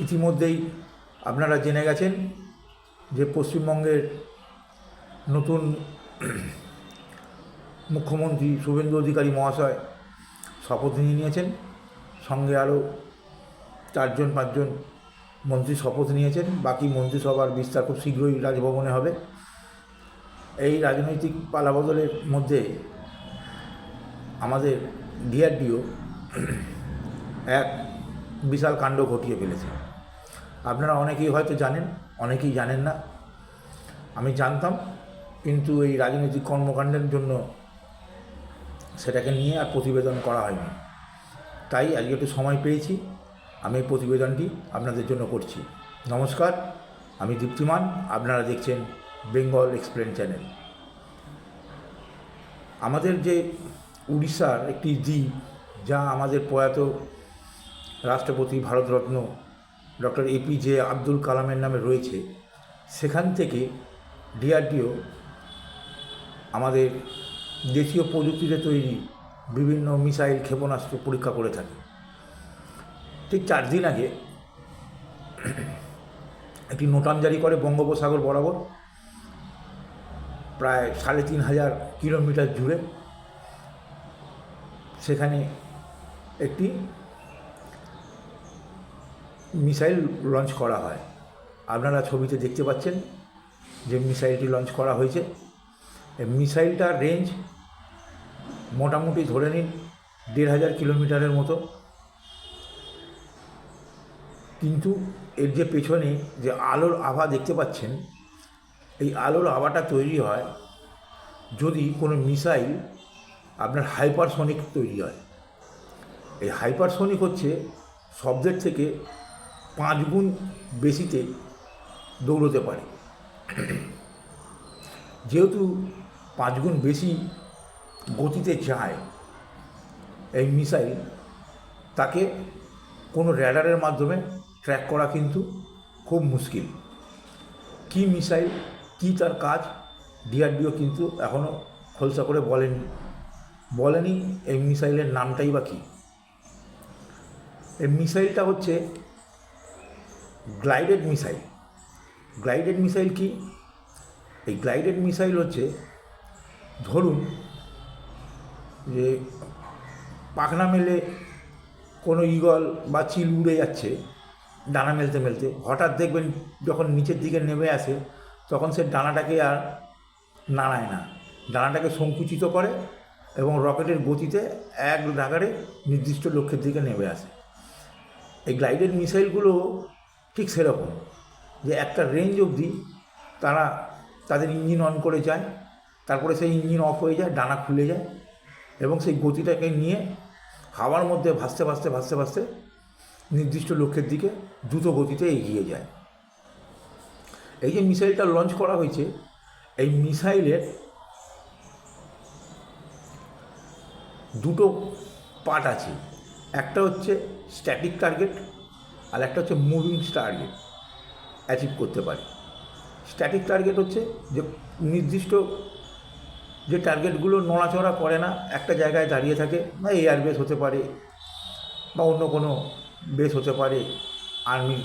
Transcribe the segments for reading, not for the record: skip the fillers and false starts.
ইতিমধ্যেই আপনারা জেনে গেছেন যে পশ্চিমবঙ্গের নতুন মুখ্যমন্ত্রী শুভেন্দু অধিকারী মহাশয় শপথ নিয়েছেন। সঙ্গে আরও 4-5জন মন্ত্রী শপথ নিয়েছেন। বাকি মন্ত্রিসভার বিস্তার খুব শীঘ্রই রাজভবনে হবে। এই রাজনৈতিক পালাবদলের মধ্যে আমাদের ডিআরডিও এক বিশাল কাণ্ড ঘটিয়ে ফেলেছে। আপনারা অনেকেই হয়তো জানেন, অনেকেই জানেন না। আমি জানতাম, কিন্তু এই রাজনৈতিক কর্মকাণ্ডের জন্য সেটাকে নিয়ে আর প্রতিবেদন করা হয়নি। তাই আজকে একটু সময় পেয়েছি, আমি এই প্রতিবেদনটি আপনাদের জন্য করছি। নমস্কার, আমি দীপ্তিমান, আপনারা দেখছেন বেঙ্গল এক্সপ্লেন চ্যানেল। আমাদের যে উড়িষ্যার একটি দ্বীপ, যা আমাদের প্রয়াত রাষ্ট্রপতি ভারতরত্ন ডক্টর এপিজে আব্দুল কালামের নামে রয়েছে, সেখান থেকে ডিআরডিও আমাদের দেশীয় প্রযুক্তিতে তৈরি বিভিন্ন মিসাইল ক্ষেপণাস্ত্র পরীক্ষা করে থাকে। ঠিক 4 দিন আগে একটি নোটাম জারি করে বঙ্গোপসাগর বরাবর প্রায় 3500 কিলোমিটার জুড়ে। সেখানে একটি মিসাইল লঞ্চ করা হয়। আপনারা ছবিতে দেখতে পাচ্ছেন যে মিসাইলটি লঞ্চ করা হয়েছে। এই মিসাইলটার রেঞ্জ মোটামুটি ধরে নিন 1500 কিলোমিটারের মতো। কিন্তু এর যে পেছনে যে আলোর আভা দেখতে পাচ্ছেন, এই আলোর আভাটা তৈরি হয় যদি কোনো মিসাইল আপনার হাইপারসনিক তৈরি হয়। এই হাইপারসনিক হচ্ছে শব্দের থেকে 5 গুণ বেশিতে দৌড়তে পারে। যেহেতু 5 গুণ বেশি গতিতে যায় এই মিসাইল, তাকে কোনো র্যাডারের মাধ্যমে ট্র্যাক করা কিন্তু খুব মুশকিল। কী মিসাইল, কী তার কাজ, ডিআরডিও কিন্তু এখনও খোলসা করে বলেনি এই মিসাইলের নামটাই বা কী। এই মিসাইলটা হচ্ছে গ্লাইডেড মিসাইল। গ্লাইডেড মিসাইল কি? এই গ্লাইডেড মিসাইল হচ্ছে, ধরুন যে পাখনা মেলে কোনো ঈগল বা চিল উড়ে যাচ্ছে ডানা মেলতে মেলতে, হঠাৎ দেখবেন যখন নিচের দিকে নেমে আসে তখন সে ডানাটাকে আর নাড়ায় না, ডানাটাকে সংকুচিত করে এবং রকেটের গতিতে এক নাগাড়ে নির্দিষ্ট লক্ষ্যের দিকে নেমে আসে। এই গ্লাইডেড মিসাইলগুলো ঠিক সেরকম, যে একটা রেঞ্জ অবধি তারা তাদের ইঞ্জিন অন করে যায়, তারপরে সেই ইঞ্জিন অফ হয়ে যায়, ডানা খুলে যায় এবং সেই গতিটাকে নিয়ে হাওয়ার মধ্যে ভাসতে ভাসতে ভাসতে ভাসতে নির্দিষ্ট লক্ষ্যের দিকে দ্রুত গতিতে এগিয়ে যায়। এই যে মিসাইলটা লঞ্চ করা হয়েছে, এই মিসাইলের দুটো পার্ট আছে। একটা হচ্ছে স্ট্যাটিক টার্গেট আর একটা হচ্ছে মুভিং টার্গেট অ্যাচিভ করতে পারে। স্ট্যাটিক টার্গেট হচ্ছে যে নির্দিষ্ট যে টার্গেটগুলো নড়াচড়া করে না, একটা জায়গায় দাঁড়িয়ে থাকে, বা এয়ার বেস হতে পারে বা অন্য কোনো বেস হতে পারে, আর্মির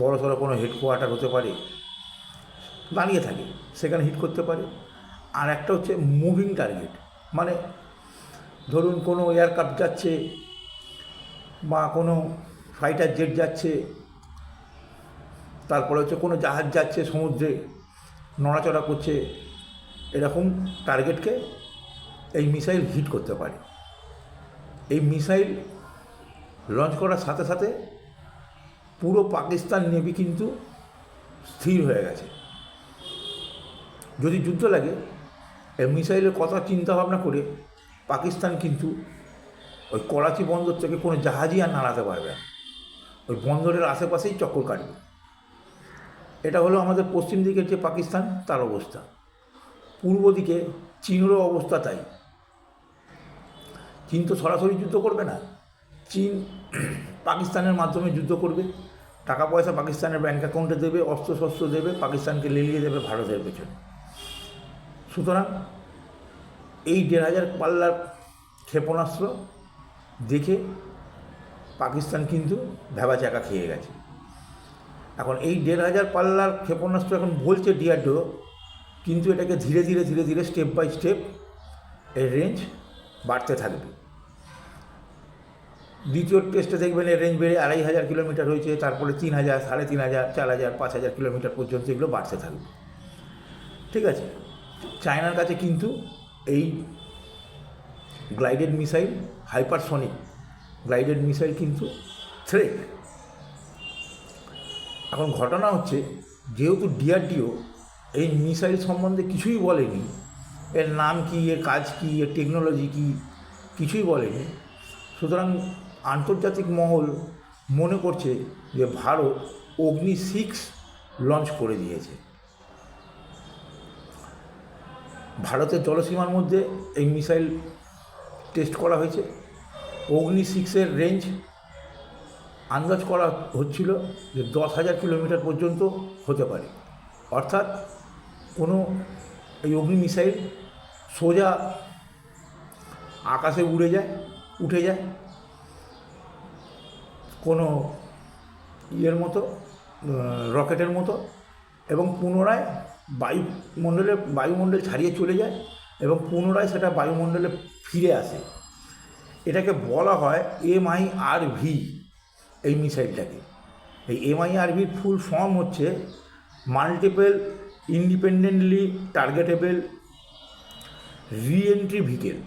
বড়সড় কোনো হেডকোয়ার্টার হতে পারে, দাঁড়িয়ে থাকে, সেখানে হিট করতে পারে। আর একটা হচ্ছে মুভিং টার্গেট, মানে ধরুন কোনো এয়ারক্রাফট যাচ্ছে বা কোনো ফাইটার জেট যাচ্ছে, তারপরে হচ্ছে কোনো জাহাজ যাচ্ছে সমুদ্রে, নড়াচড়া করছে, এরকম টার্গেটকে এই মিসাইল হিট করতে পারে। এই মিসাইল লঞ্চ করার সাথে সাথে পুরো পাকিস্তান নেভি কিন্তু স্থির হয়ে গেছে। যদি যুদ্ধ লাগে, এই মিসাইলের কথা চিন্তাভাবনা করে পাকিস্তান কিন্তু ওই করাচি বন্দর থেকে কোনো জাহাজই আর নাড়াতে পারবে না, ওই বন্দরের আশেপাশেই চক্কর কাটবে। এটা হলো আমাদের পশ্চিম দিকের যে পাকিস্তান, তার অবস্থা। পূর্ব দিকে চীনেরও অবস্থা তাই। চীন তো সরাসরি যুদ্ধ করবে না, চীন পাকিস্তানের মাধ্যমে যুদ্ধ করবে, টাকা পয়সা পাকিস্তানের ব্যাঙ্ক অ্যাকাউন্টে দেবে, অস্ত্রশস্ত্র দেবে, পাকিস্তানকে লেলিয়ে দেবে ভারতের পেছনে। সুতরাং এই 1500 পাল্লার ক্ষেপণাস্ত্র দেখে পাকিস্তান কিন্তু ভ্যাবাচ্যাকা খেয়ে গেছে। এখন এই 1500 পাল্লার ক্ষেপণাস্ত্র এখন বলছে ডিআরডিও, কিন্তু এটাকে ধীরে ধীরে ধীরে ধীরে স্টেপ বাই স্টেপ এর রেঞ্জ বাড়তে থাকবে। দ্বিতীয় টেস্টে দেখবেন এর রেঞ্জ বেড়ে 2500 কিলোমিটার হয়েছে, তারপরে 3000, 3500, 4000, 5000 কিলোমিটার পর্যন্ত এগুলো বাড়তে থাকবে। ঠিক আছে, চায়নার কাছে কিন্তু এই glided missile, hypersonic glided missile কিন্তু থ্রেট। এখন ঘটনা হচ্ছে, যেহেতু ডিআরডিও এই মিসাইল সম্বন্ধে কিছুই বলেনি, এর নাম কি, এর কাজ কি, এর টেকনোলজি কি, কিছুই বলেনি, সুতরাং আন্তর্জাতিক মহল মনে করছে যে ভারত অগ্নি 6 লঞ্চ করে দিয়েছে। ভারতের জলসীমার মধ্যে এই মিসাইল টেস্ট করা হয়েছে। অগ্নি 6-এর রেঞ্জ আন্দাজ করা হচ্ছিল যে 10,000 কিলোমিটার পর্যন্ত হতে পারে। অর্থাৎ কোনো এই অগ্নি মিসাইল সোজা আকাশে উঠে যায় কোনো মতো, রকেটের মতো, এবং পুনরায় বায়ুমণ্ডল ছাড়িয়ে চলে যায় এবং পুনরায় সেটা বায়ুমণ্ডলে ফিরে আসে। এটাকে বলা হয় MIRV। এই মিসাইলটাকে, এই MIRVর ফুল ফর্ম হচ্ছে multiple independently targetable re-entry vehicle.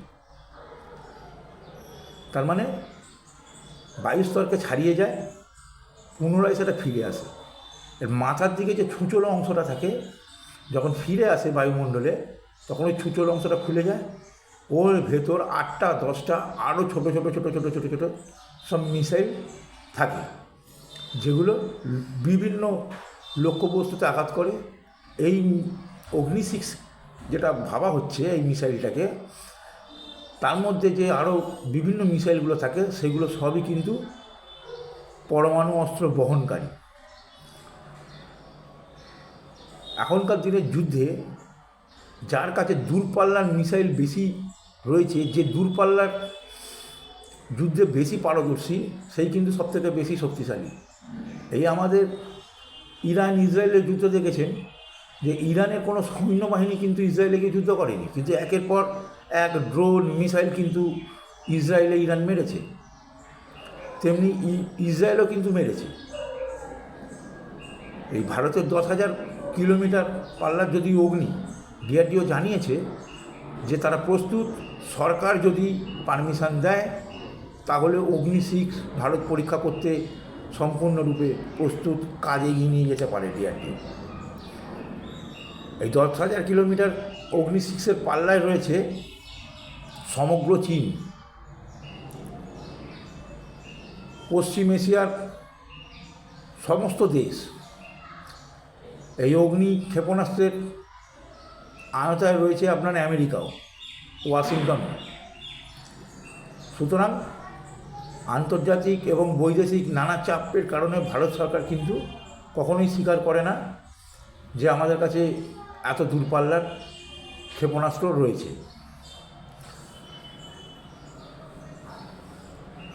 তার মানে বায়ুস্তরকে ছাড়িয়ে যায়, পুনরায় সেটা ফিরে আসে। এর মাথার দিকে যে ছুঁচলো অংশটা থাকে, যখন ফিরে আসে বায়ুমণ্ডলে, তখন ওই ছুঁচলো অংশটা খুলে যায়, ওর ভেতর 8টা 10টা আরও ছোটো ছোটো ছোটো ছোটো ছোটো ছোটো সব মিসাইল থাকে, যেগুলো বিভিন্ন লক্ষ্যবস্তুতে আঘাত করে। এই অগ্নি 6 যেটা ভাবা হচ্ছে এই মিসাইলটাকে, তার মধ্যে যে আরও বিভিন্ন মিসাইলগুলো থাকে, সেগুলো সবই কিন্তু পরমাণু অস্ত্র বহনকারী। এখনকার দিনের যুদ্ধে যার কাছে দূরপাল্লার মিসাইল বেশি রয়েছে, যে দূরপাল্লার যুদ্ধে বেশি পারদর্শী, সেই কিন্তু সবথেকে বেশি শক্তিশালী। এই আমাদের ইরান ইসরায়েলের যুদ্ধ দেখেছেন যে ইরানের কোনো সৈন্যবাহিনী কিন্তু ইসরায়েলে গিয়ে যুদ্ধ করেনি, কিন্তু একের পর এক ড্রোন মিসাইল কিন্তু ইরান মেরেছে। তেমনি ইসরায়েলও কিন্তু মেরেছে। এই ভারতের 10,000 কিলোমিটার পাল্লার যদি অগ্নি, ডিআরডিও জানিয়েছে যে তারা প্রস্তুত, সরকার যদি পারমিশন দেয় তাহলে অগ্নি 6 ভারত পরীক্ষা করতে সম্পূর্ণরূপে প্রস্তুত, কাজ এগিয়ে নিয়ে যেতে পারে ডিআরডিও। এই 10,000 কিলোমিটার অগ্নি 6-এর পাল্লায় রয়েছে সমগ্র চীন, পশ্চিম এশিয়ার সমস্ত দেশ এই অগ্নি ক্ষেপণাস্ত্রের আওতায় রয়েছে, আপনার আমেরিকাও, ওয়াশিংটন। সুতরাং আন্তর্জাতিক এবং বৈদেশিক নানা চাপের কারণে ভারত সরকার কিন্তু কখনোই স্বীকার করে না যে আমাদের কাছে এত দূরপাল্লার ক্ষেপণাস্ত্র রয়েছে।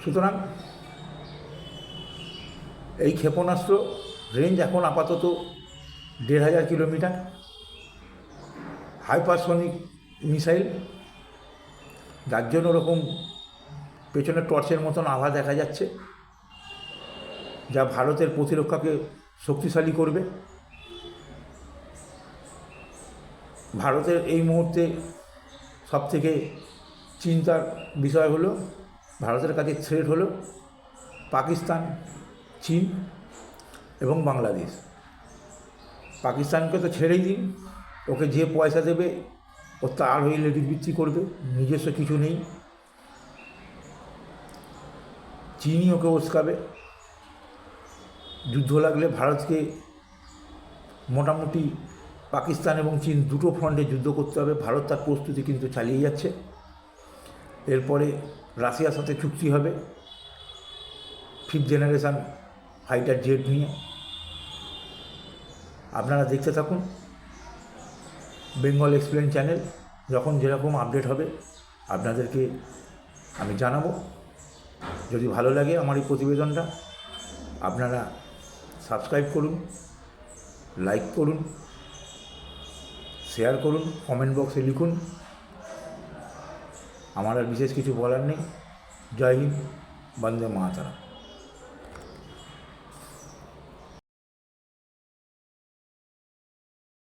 সুতরাং এই ক্ষেপণাস্ত্র রেঞ্জ এখন আপাতত 1500 কিলোমিটার। হাইপারসনিক মিসাইল, যার জন্য ওরকম পেছনে টর্চের মতন আভা দেখা যাচ্ছে, যা ভারতের প্রতিরক্ষাকে শক্তিশালী করবে। ভারতের এই মুহূর্তে সবথেকে চিন্তার বিষয় হলো, ভারতের কাছে থ্রেট হলো পাকিস্তান, চীন এবং বাংলাদেশ। পাকিস্তানকে তো ছেড়েই দিন, ওকে যে পয়সা দেবে ও তার হয়ে লেডিস বিক্রি করবে, নিজস্ব কিছু নেই। চীনই ওকে উস্কাবে। যুদ্ধ লাগলে ভারতকে মোটামুটি পাকিস্তান এবং চীন দুটো ফ্রন্টে যুদ্ধ করতে হবে। ভারত তার প্রস্তুতি কিন্তু চালিয়ে যাচ্ছে। এরপরে রাশিয়ার সাথে চুক্তি হবে 5th জেনারেশন ফাইটার জেট নিয়ে। আপনারা দেখতে থাকুন বেঙ্গল এক্সপ্লেন চ্যানেল। যখন যেরকম আপডেট হবে আপনাদেরকে আমি জানাবো। যদি ভালো লাগে আমার এই প্রতিবেদনটা, আপনারা সাবস্ক্রাইব করুন, লাইক করুন, শেয়ার করুন, কমেন্ট বক্সে লিখুন। আমার আর বিশেষ কিছু বলার নেই। জয় হিন্দ, বন্দে মাতরম।